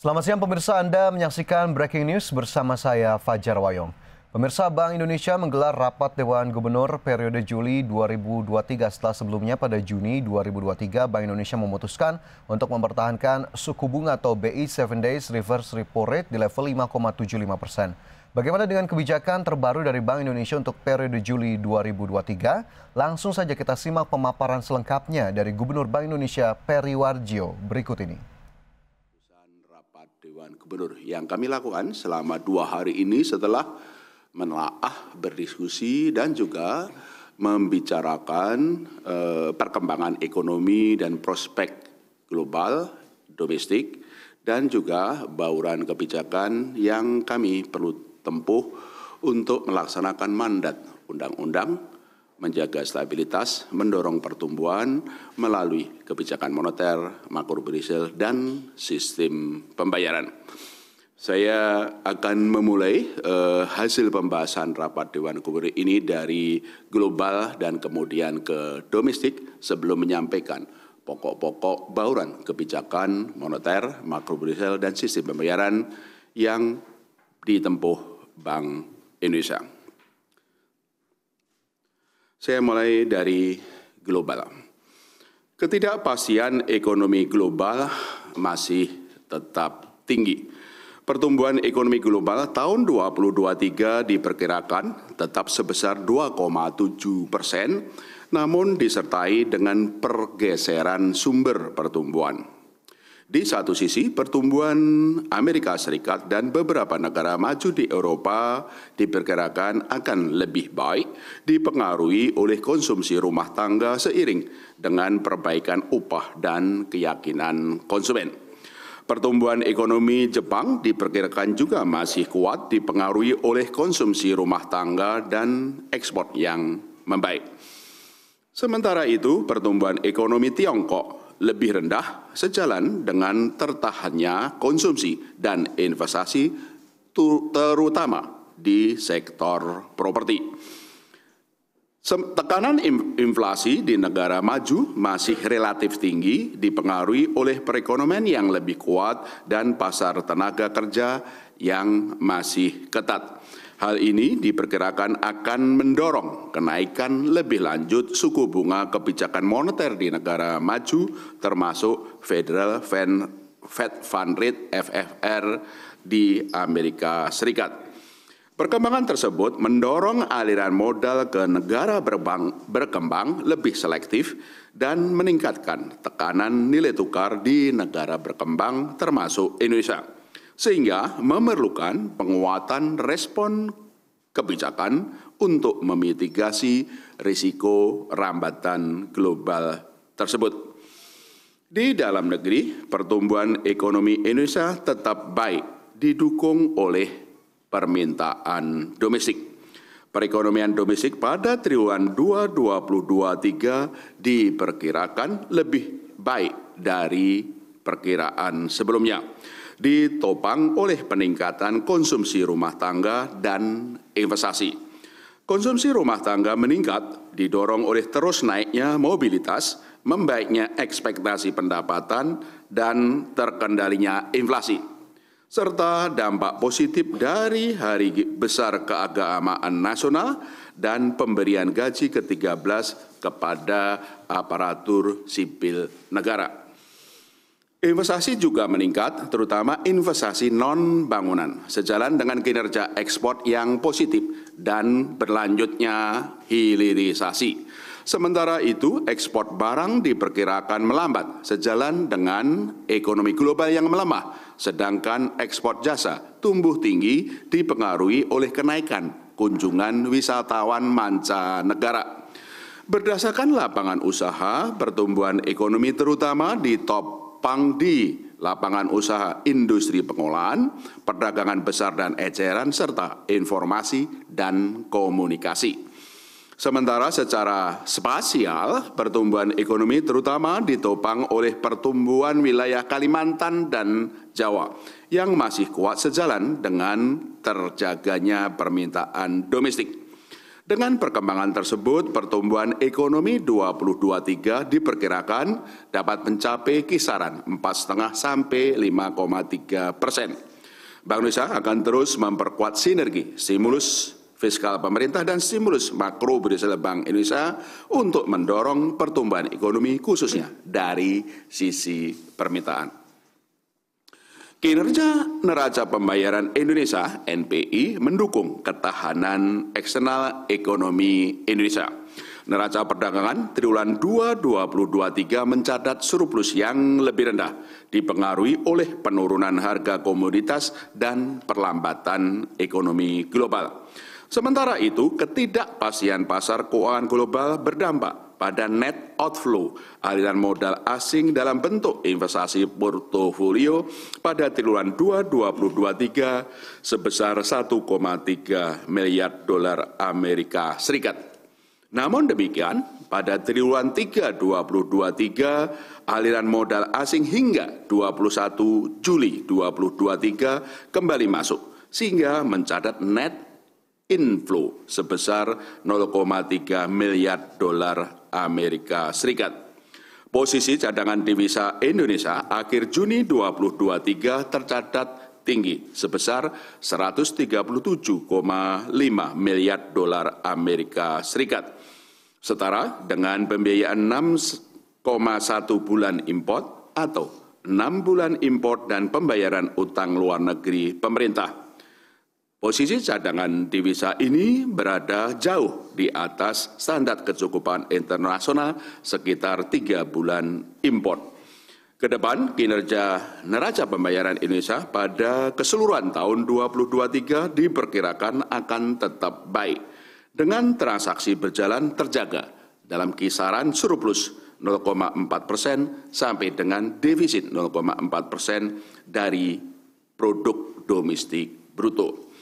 Selamat siang pemirsa, Anda menyaksikan Breaking News bersama saya Fajar Wayong. Pemirsa, Bank Indonesia menggelar rapat Dewan Gubernur periode Juli 2023 setelah sebelumnya pada Juni 2023 Bank Indonesia memutuskan untuk mempertahankan suku bunga atau BI 7 Days Reverse Repo Rate di level 5,75%. Bagaimana dengan kebijakan terbaru dari Bank Indonesia untuk periode Juli 2023? Langsung saja kita simak pemaparan selengkapnya dari Gubernur Bank Indonesia Peri Warjio berikut ini. Dewan Gubernur yang kami lakukan selama 2 hari ini setelah menelaah, berdiskusi dan juga membicarakan perkembangan ekonomi dan prospek global, domestik, dan juga bauran kebijakan yang kami perlu tempuh untuk melaksanakan mandat undang-undang, menjaga stabilitas, mendorong pertumbuhan melalui kebijakan moneter, makrobudensial, dan sistem pembayaran. Saya akan memulai hasil pembahasan rapat Dewan Gubernur ini dari global dan kemudian ke domestik sebelum menyampaikan pokok-pokok bauran kebijakan moneter, makrobudensial, dan sistem pembayaran yang ditempuh Bank Indonesia. Saya mulai dari global. Ketidakpastian ekonomi global masih tetap tinggi. Pertumbuhan ekonomi global tahun 2023 diperkirakan tetap sebesar 2,7%, namun disertai dengan pergeseran sumber pertumbuhan. Di satu sisi, pertumbuhan Amerika Serikat dan beberapa negara maju di Eropa diperkirakan akan lebih baik dipengaruhi oleh konsumsi rumah tangga seiring dengan perbaikan upah dan keyakinan konsumen. Pertumbuhan ekonomi Jepang diperkirakan juga masih kuat dipengaruhi oleh konsumsi rumah tangga dan ekspor yang membaik. Sementara itu, pertumbuhan ekonomi Tiongkok lebih rendah sejalan dengan tertahannya konsumsi dan investasi terutama di sektor properti. Tekanan inflasi di negara maju masih relatif tinggi dipengaruhi oleh perekonomian yang lebih kuat dan pasar tenaga kerja yang masih ketat. Hal ini diperkirakan akan mendorong kenaikan lebih lanjut suku bunga kebijakan moneter di negara maju termasuk Federal Fed Fund Rate (FFR) di Amerika Serikat. Perkembangan tersebut mendorong aliran modal ke negara berkembang lebih selektif dan meningkatkan tekanan nilai tukar di negara berkembang termasuk Indonesia, sehingga memerlukan penguatan respon kebijakan untuk memitigasi risiko rambatan global tersebut. Di dalam negeri, pertumbuhan ekonomi Indonesia tetap baik didukung oleh permintaan domestik. Perekonomian domestik pada triwulan 2 2023 diperkirakan lebih baik dari perkiraan sebelumnya, ditopang oleh peningkatan konsumsi rumah tangga dan investasi. Konsumsi rumah tangga meningkat didorong oleh terus naiknya mobilitas, membaiknya ekspektasi pendapatan, dan terkendalinya inflasi, serta dampak positif dari Hari Besar Keagamaan Nasional dan pemberian gaji ke-13 kepada aparatur sipil negara. Investasi juga meningkat, terutama investasi non-bangunan, sejalan dengan kinerja ekspor yang positif dan berlanjutnya hilirisasi. Sementara itu, ekspor barang diperkirakan melambat, sejalan dengan ekonomi global yang melemah, sedangkan ekspor jasa tumbuh tinggi dipengaruhi oleh kenaikan kunjungan wisatawan mancanegara. Berdasarkan lapangan usaha, pertumbuhan ekonomi terutama ditopang di lapangan usaha industri pengolahan, perdagangan besar dan eceran, serta informasi dan komunikasi. Sementara secara spasial, pertumbuhan ekonomi terutama ditopang oleh pertumbuhan wilayah Kalimantan dan Jawa yang masih kuat sejalan dengan terjaganya permintaan domestik. Dengan perkembangan tersebut, pertumbuhan ekonomi 2023 diperkirakan dapat mencapai kisaran 4,5 sampai 5,3%. Bank Indonesia akan terus memperkuat sinergi stimulus fiskal pemerintah dan stimulus makro berdasarkan Bank Indonesia untuk mendorong pertumbuhan ekonomi khususnya dari sisi permintaan. Kinerja neraca pembayaran Indonesia (NPI) mendukung ketahanan eksternal ekonomi Indonesia. Neraca perdagangan triwulan 2 2023 mencatat surplus yang lebih rendah, dipengaruhi oleh penurunan harga komoditas dan perlambatan ekonomi global. Sementara itu, ketidakpastian pasar keuangan global berdampak pada net outflow aliran modal asing dalam bentuk investasi portofolio pada triwulan 2 2023 sebesar 1,3 miliar dolar Amerika Serikat. Namun demikian, pada triwulan 3 2023 aliran modal asing hingga 21 Juli 2023 kembali masuk sehingga mencatat net inflow sebesar 0,3 miliar dolar Amerika Serikat. Posisi cadangan devisa Indonesia akhir Juni 2023 tercatat tinggi sebesar 137,5 miliar dolar Amerika Serikat. Setara dengan pembiayaan 6,1 bulan import atau 6 bulan import dan pembayaran utang luar negeri pemerintah. Posisi cadangan devisa ini berada jauh di atas standar kecukupan internasional sekitar 3 bulan import. Kedepan, kinerja neraca pembayaran Indonesia pada keseluruhan tahun 2023 diperkirakan akan tetap baik, dengan transaksi berjalan terjaga dalam kisaran surplus 0,4% sampai dengan defisit 0,4% dari produk domestik bruto.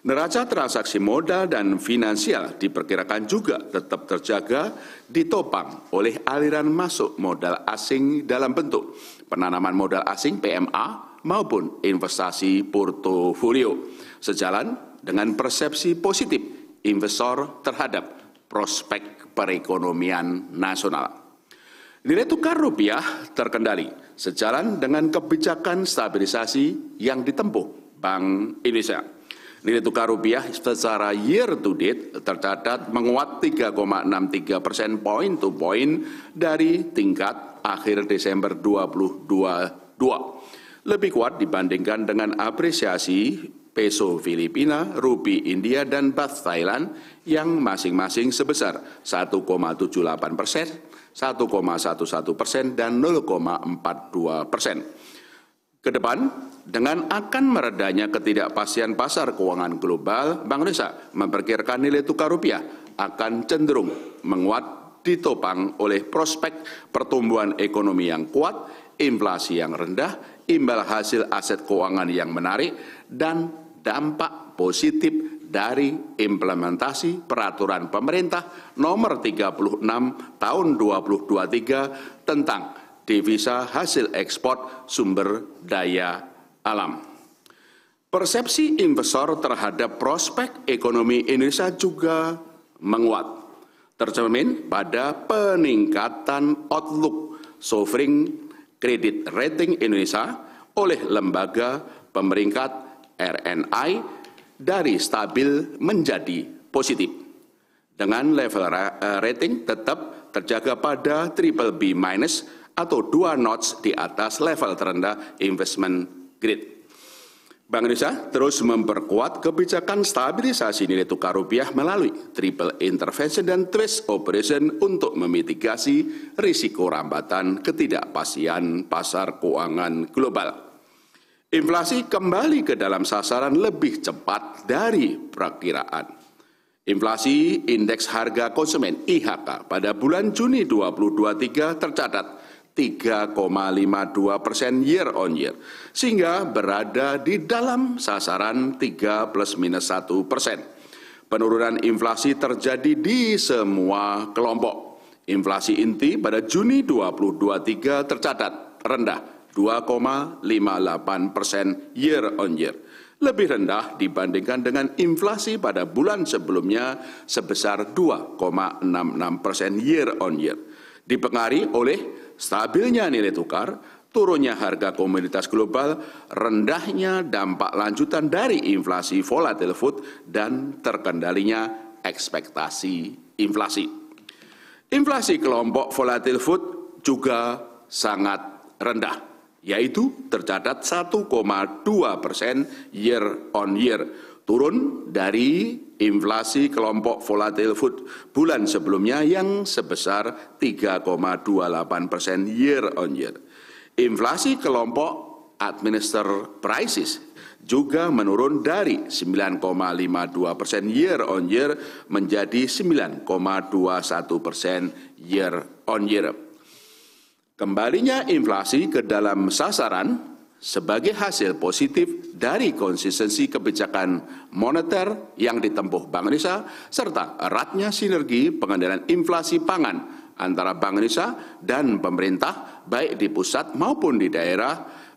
Neraca transaksi modal dan finansial diperkirakan juga tetap terjaga ditopang oleh aliran masuk modal asing dalam bentuk penanaman modal asing PMA maupun investasi portofolio, sejalan dengan persepsi positif investor terhadap prospek perekonomian nasional. Nilai tukar rupiah terkendali sejalan dengan kebijakan stabilisasi yang ditempuh Bank Indonesia. Nilai tukar rupiah secara year to date tercatat menguat 3,63% point to point dari tingkat akhir Desember 2022. Lebih kuat dibandingkan dengan apresiasi peso Filipina, rupiah India, dan baht Thailand yang masing-masing sebesar 1,78%, 1,11%, dan 0,42%. Kedepan, dengan akan meredanya ketidakpastian pasar keuangan global, Bank Indonesia memperkirakan nilai tukar rupiah akan cenderung menguat ditopang oleh prospek pertumbuhan ekonomi yang kuat, inflasi yang rendah, imbal hasil aset keuangan yang menarik, dan dampak positif dari implementasi peraturan pemerintah nomor 36 tahun 2023 tentang devisa hasil ekspor sumber daya alam. Persepsi investor terhadap prospek ekonomi Indonesia juga menguat, tercermin pada peningkatan outlook sovereign credit rating Indonesia oleh lembaga pemeringkat RNI dari stabil menjadi positif, dengan level rating tetap terjaga pada BBB- atau 2 notch di atas level terendah investment grade. Bank Indonesia terus memperkuat kebijakan stabilisasi nilai tukar rupiah melalui triple intervention dan twist operation untuk memitigasi risiko rambatan ketidakpastian pasar keuangan global. Inflasi kembali ke dalam sasaran lebih cepat dari perkiraan. Inflasi indeks harga konsumen IHK pada bulan Juni 2023 tercatat 3,52% year on year, sehingga berada di dalam sasaran 3 ± 1%. Penurunan inflasi terjadi di semua kelompok. Inflasi inti pada Juni 2023 tercatat rendah 2,58% year on year. Lebih rendah dibandingkan dengan inflasi pada bulan sebelumnya sebesar 2,66% year on year. Dipengaruhi oleh stabilnya nilai tukar, turunnya harga komoditas global, rendahnya dampak lanjutan dari inflasi volatile food, dan terkendalinya ekspektasi inflasi. Inflasi kelompok volatile food juga sangat rendah, yaitu tercatat 1,2% year on year, turun dari inflasi kelompok volatile food bulan sebelumnya yang sebesar 3,28% year on year. Inflasi kelompok administered prices juga menurun dari 9,52% year on year menjadi 9,21% year on year. Kembalinya inflasi ke dalam sasaran sebagai hasil positif dari konsistensi kebijakan moneter yang ditempuh Bank Indonesia serta eratnya sinergi pengendalian inflasi pangan antara Bank Indonesia dan pemerintah baik di pusat maupun di daerah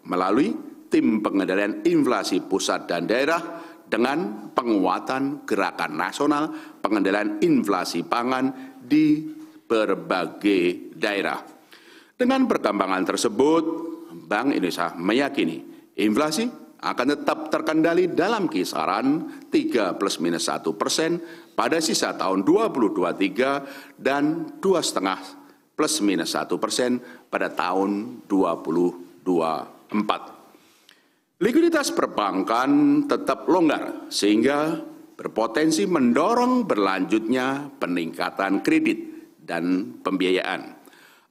melalui tim pengendalian inflasi pusat dan daerah dengan penguatan gerakan nasional pengendalian inflasi pangan di berbagai daerah. Dengan perkembangan tersebut, Bank Indonesia meyakini inflasi akan tetap terkendali dalam kisaran 3 ± 1% pada sisa tahun 2023 dan 2,5 ± 1% pada tahun 2024. Likuiditas perbankan tetap longgar sehingga berpotensi mendorong berlanjutnya peningkatan kredit dan pembiayaan.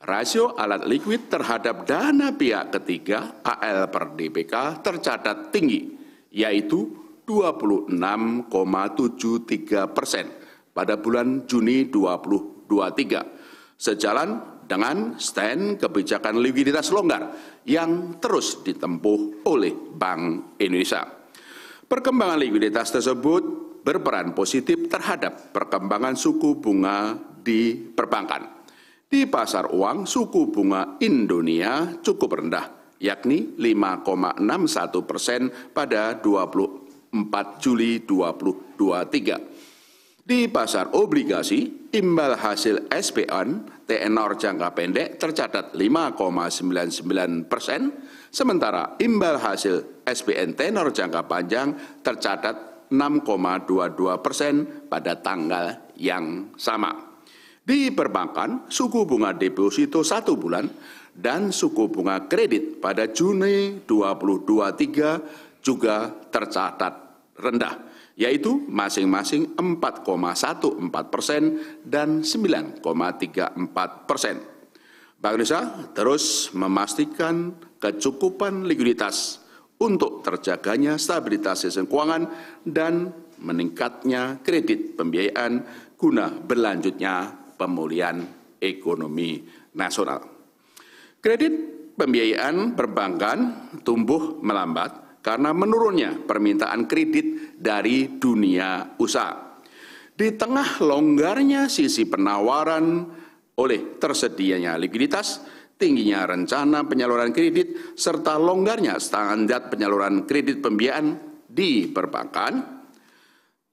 Rasio alat likuid terhadap dana pihak ketiga AL per DPK tercatat tinggi, yaitu 26,73% pada bulan Juni 2023. Sejalan dengan stand kebijakan likuiditas longgar yang terus ditempuh oleh Bank Indonesia. Perkembangan likuiditas tersebut berperan positif terhadap perkembangan suku bunga di perbankan. Di pasar uang, suku bunga Indonesia cukup rendah, yakni 5,61% pada 24 Juli 2023. Di pasar obligasi, imbal hasil SPN tenor jangka pendek tercatat 5,99%, sementara imbal hasil SPN tenor jangka panjang tercatat 6,22% pada tanggal yang sama. Di perbankan, suku bunga deposito 1 bulan dan suku bunga kredit pada Juni 2023 juga tercatat rendah, yaitu masing-masing 4,14% dan 9,34%. Bank Indonesia terus memastikan kecukupan likuiditas untuk terjaganya stabilitas sistem keuangan dan meningkatnya kredit pembiayaan guna berlanjutnya pemulihan ekonomi nasional. Kredit pembiayaan perbankan tumbuh melambat karena menurunnya permintaan kredit dari dunia usaha. Di tengah longgarnya sisi penawaran oleh tersedianya likuiditas, tingginya rencana penyaluran kredit, serta longgarnya standar penyaluran kredit pembiayaan di perbankan,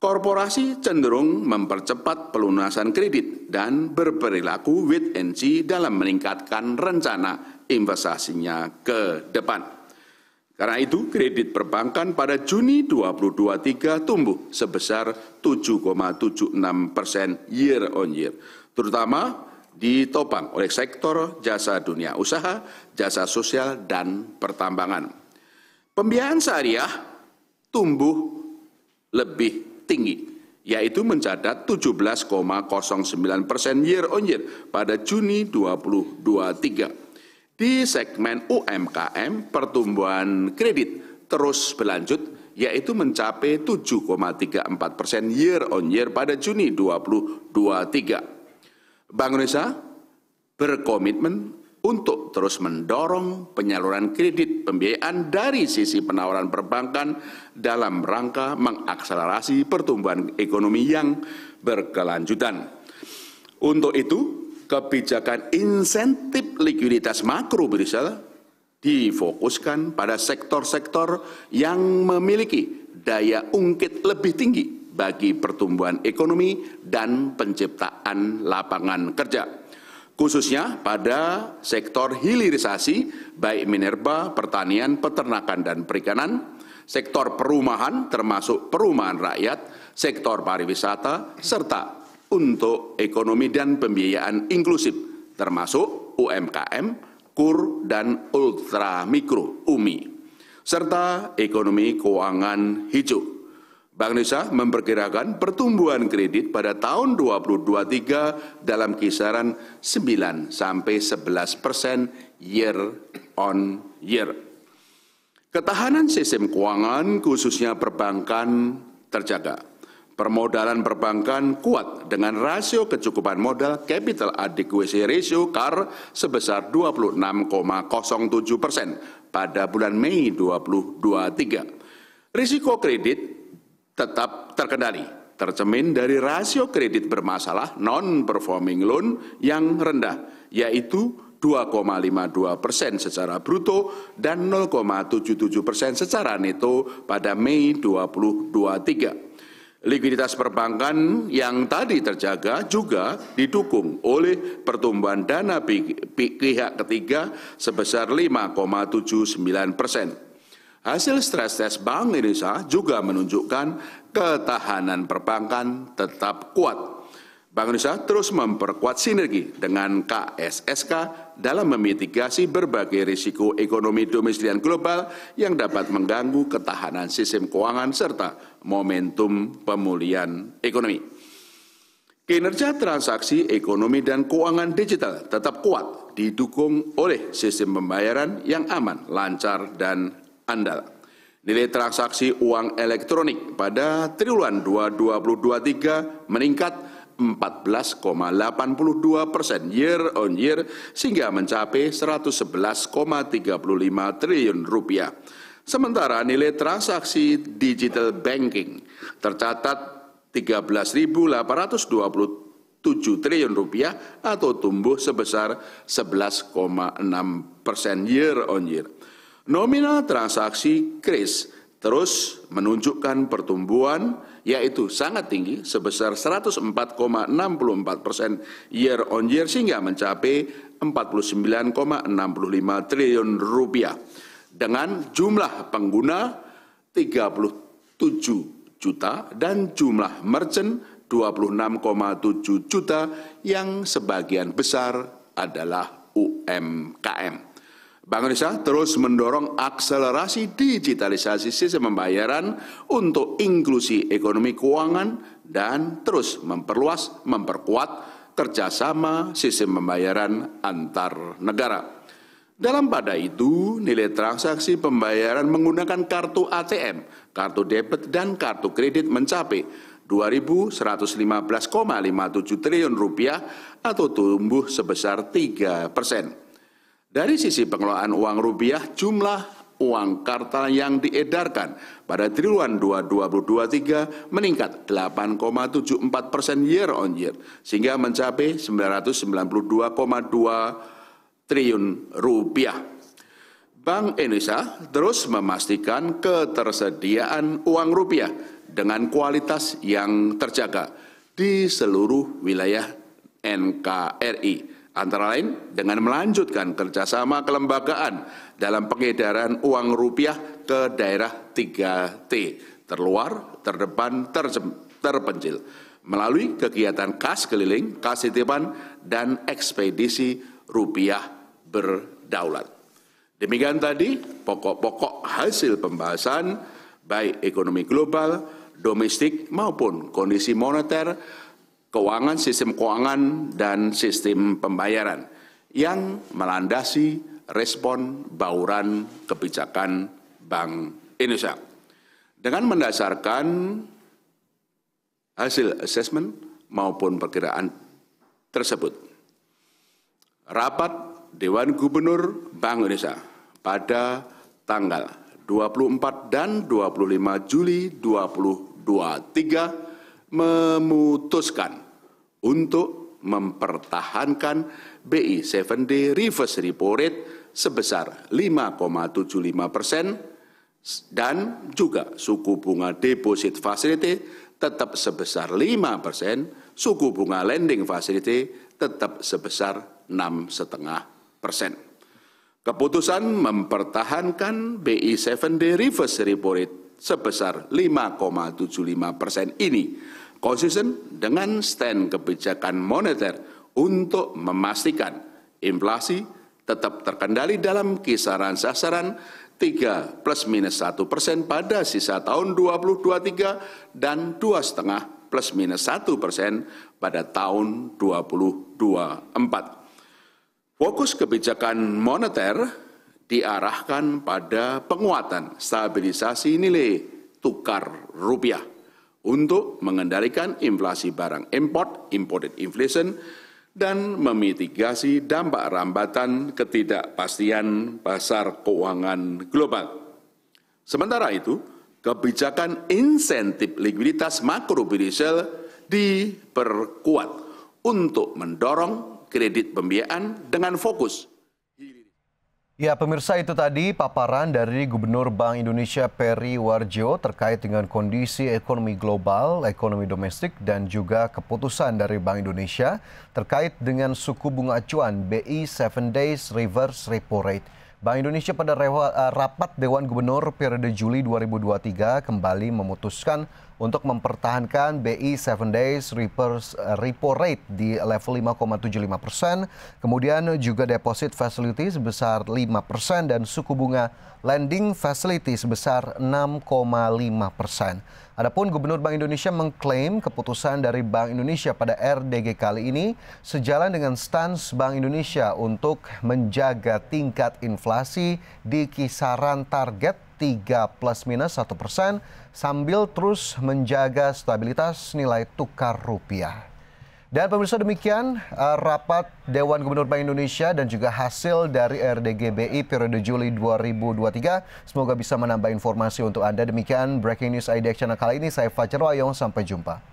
korporasi cenderung mempercepat pelunasan kredit dan berperilaku wait and see dalam meningkatkan rencana investasinya ke depan. Karena itu, kredit perbankan pada Juni 2023 tumbuh sebesar 7,76% year on year, terutama ditopang oleh sektor jasa dunia usaha, jasa sosial, dan pertambangan. Pembiayaan syariah tumbuh lebih tinggi, yaitu mencatat 17,09% year on year pada Juni 2023. Di segmen UMKM, pertumbuhan kredit terus berlanjut, yaitu mencapai 7,34% year on year pada Juni 2023. Bank Indonesia berkomitmen untuk terus mendorong penyaluran kredit pembiayaan dari sisi penawaran perbankan dalam rangka mengakselerasi pertumbuhan ekonomi yang berkelanjutan. Untuk itu, kebijakan insentif likuiditas makro Brisel difokuskan pada sektor-sektor yang memiliki daya ungkit lebih tinggi bagi pertumbuhan ekonomi dan penciptaan lapangan kerja, khususnya pada sektor hilirisasi baik minerba, pertanian, peternakan, dan perikanan, sektor perumahan termasuk perumahan rakyat, sektor pariwisata, serta untuk ekonomi dan pembiayaan inklusif termasuk UMKM, KUR, dan ultramikro (UMI), serta ekonomi keuangan hijau. Bank Indonesia memperkirakan pertumbuhan kredit pada tahun 2023 dalam kisaran 9-11% year on year. Ketahanan sistem keuangan khususnya perbankan terjaga. Permodalan perbankan kuat dengan rasio kecukupan modal capital adequacy ratio CAR sebesar 26,07% pada bulan Mei 2023. Risiko kredit tetap terkendali, tercermin dari rasio kredit bermasalah non-performing loan yang rendah, yaitu 2,52% secara bruto dan 0,77% secara neto pada Mei 2023. Likuiditas perbankan yang tadi terjaga juga didukung oleh pertumbuhan dana pihak ketiga sebesar 5,79%. Hasil stres tes Bank Indonesia juga menunjukkan ketahanan perbankan tetap kuat. Bank Indonesia terus memperkuat sinergi dengan KSSK dalam memitigasi berbagai risiko ekonomi domestik dan global yang dapat mengganggu ketahanan sistem keuangan serta momentum pemulihan ekonomi. Kinerja transaksi ekonomi dan keuangan digital tetap kuat, didukung oleh sistem pembayaran yang aman, lancar, dan andal. Nilai transaksi uang elektronik pada triwulan 2023 meningkat 14,82% year on year sehingga mencapai 111,35 triliun rupiah. Sementara nilai transaksi digital banking tercatat 13.827 triliun rupiah atau tumbuh sebesar 11,6% year on year. Nominal transaksi KRIS terus menunjukkan pertumbuhan yaitu sangat tinggi sebesar 104,64% year on year sehingga mencapai 49,65 triliun rupiah dengan jumlah pengguna 37 juta dan jumlah merchant 26,7 juta yang sebagian besar adalah UMKM. Bank Indonesia terus mendorong akselerasi digitalisasi sistem pembayaran untuk inklusi ekonomi keuangan dan terus memperkuat kerjasama sistem pembayaran antar negara. Dalam pada itu, nilai transaksi pembayaran menggunakan kartu ATM, kartu debit, dan kartu kredit mencapai 2.115,57 triliun rupiah atau tumbuh sebesar 3%. Dari sisi pengelolaan uang rupiah, jumlah uang kartal yang diedarkan pada triwulan 2023 meningkat 8,74% year on year sehingga mencapai 992,2 triliun rupiah. Bank Indonesia terus memastikan ketersediaan uang rupiah dengan kualitas yang terjaga di seluruh wilayah NKRI. Antara lain dengan melanjutkan kerjasama kelembagaan dalam pengedaran uang rupiah ke daerah 3T, terluar, terdepan, terpencil, melalui kegiatan kas keliling, kas titipan, dan ekspedisi rupiah berdaulat. Demikian tadi pokok-pokok hasil pembahasan baik ekonomi global, domestik maupun kondisi moneter, keuangan, sistem keuangan, dan sistem pembayaran yang melandasi respon bauran kebijakan Bank Indonesia. Dengan mendasarkan hasil asesmen maupun perkiraan tersebut, rapat Dewan Gubernur Bank Indonesia pada tanggal 24 dan 25 Juli 2023 memutuskan untuk mempertahankan BI 7-day reverse repo rate sebesar 5,75% dan juga suku bunga deposit facility tetap sebesar 5%, suku bunga lending facility tetap sebesar 6,5%. Keputusan mempertahankan BI 7-day reverse repo rate sebesar 5,75% ini konsisten dengan stand kebijakan moneter untuk memastikan inflasi tetap terkendali dalam kisaran sasaran 3 plus minus 1% pada sisa tahun 2023 dan 2,5 plus minus 1% pada tahun 2024. Fokus kebijakan moneter diarahkan pada penguatan stabilisasi nilai tukar rupiah untuk mengendalikan inflasi barang import, imported inflation, dan memitigasi dampak rambatan ketidakpastian pasar keuangan global. Sementara itu, kebijakan insentif likuiditas makrobudensial diperkuat untuk mendorong kredit pembiayaan dengan fokus. Ya, pemirsa, itu tadi paparan dari Gubernur Bank Indonesia Peri Warjio terkait dengan kondisi ekonomi global, ekonomi domestik, dan juga keputusan dari Bank Indonesia terkait dengan suku bunga acuan BI 7 Days Reverse Repo Rate. Bank Indonesia pada rapat Dewan Gubernur periode Juli 2023 kembali memutuskan untuk mempertahankan BI 7 Days Reverse Repo Rate di level 5,75%, kemudian juga deposit facility sebesar 5% dan suku bunga lending facility sebesar 6,5%. Adapun Gubernur Bank Indonesia mengklaim keputusan dari Bank Indonesia pada RDG kali ini sejalan dengan stans Bank Indonesia untuk menjaga tingkat inflasi di kisaran target 3 plus minus 1% sambil terus menjaga stabilitas nilai tukar rupiah. Dan pemirsa, demikian rapat Dewan Gubernur Bank Indonesia dan juga hasil dari RDG BI periode Juli 2023. Semoga bisa menambah informasi untuk Anda. Demikian Breaking News ID Channel kali ini. Saya Fajar Wayong, sampai jumpa.